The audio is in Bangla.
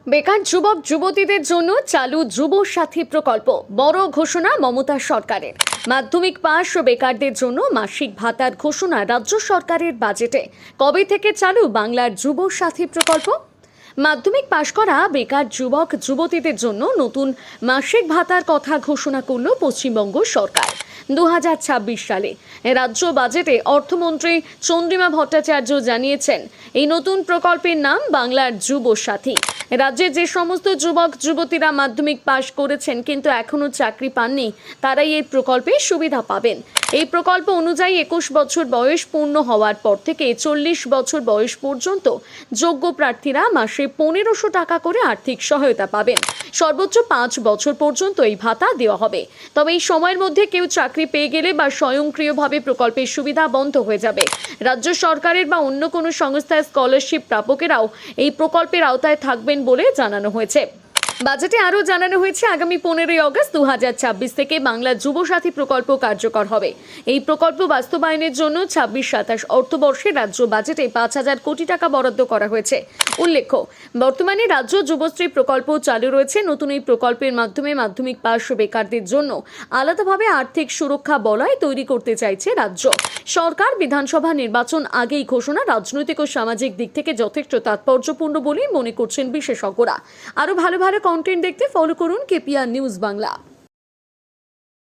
বেকার যুবক যুবতীদের জন্য চালু যুব সাথী প্রকল্প বড় ঘোষণা মমতা সরকারের। মাধ্যমিক পাশ ও বেকারদের জন্য মাসিক ভাতার ঘোষণা রাজ্য সরকারের বাজেটে। কবে থেকে চালু বাংলার যুব সাথী প্রকল্প? মাধ্যমিক পাশ করা বেকার যুবক যুবতীদের জন্য নতুন মাসিক ভাতার কথা ঘোষণা করল পশ্চিমবঙ্গ সরকার 2026 সালে। রাজ্য বাজেটে অর্থমন্ত্রী চন্দ্রিমা ভট্টাচার্য জানিয়েছেন, এই নতুন প্রকল্পের নাম বাংলার যুব সাথী। রাজ্যে যে সমস্ত যুবক যুবতীরা মাধ্যমিক পাশ করেছেন কিন্তু এখনো চাকরি পাননি, তারাই এই প্রকল্পের সুবিধা পাবেন। এই প্রকল্প অনুযায়ী 21 বছর বয়স পূর্ণ হওয়ার পর থেকে 40 বছর বয়স পর্যন্ত যোগ্য প্রার্থীরা মাসে 1500 টাকা করে আর্থিক সহায়তা পাবেন। সর্বোচ্চ 5 বছর পর্যন্ত এই ভাতা দেওয়া হবে। তবে এই সময়ের মধ্যে কেউ চাকরি পেয়ে গেলে বা স্বয়ংক্রিয়ভাবে প্রকল্পের সুবিধা বন্ধ হয়ে যাবে। রাজ্য সরকারের বা অন্য কোনো সংস্থার স্কলারশিপ প্রাপকেরাও এই প্রকল্পের আওতায় থাকবেন বলে জানানো হয়েছে। বাজেটে আরও জানানো হয়েছে, আগামী 15 আগস্ট 2026 থেকে বাংলা যুব সাথী প্রকল্প কার্যকর হবে। এই প্রকল্প বাস্তবায়নের জন্য 26-27 অর্থবর্ষে রাজ্য বাজেটে 5,000 কোটি টাকা বরাদ্দ করা হয়েছে। উল্লেখ্য, বর্তমানে রাজ্য যুবশ্রী প্রকল্প চালু রয়েছে। নতুন এই প্রকল্পের মাধ্যমে মাধ্যমিক পাশ বেকারদের জন্য আলাদাভাবে আর্থিক সুরক্ষা বলয় তৈরি করতে চাইছে রাজ্য সরকার। বিধানসভা নির্বাচন আগেই ঘোষণা রাজনৈতিক ও সামাজিক দিক থেকে যথেষ্ট তাৎপর্যপূর্ণ বলেই মনে করছেন বিশেষজ্ঞরা। আরও ভালো ভালো কন্টেন্ট দেখতে ফলো করুন কেপিআর নিউজ বাংলা।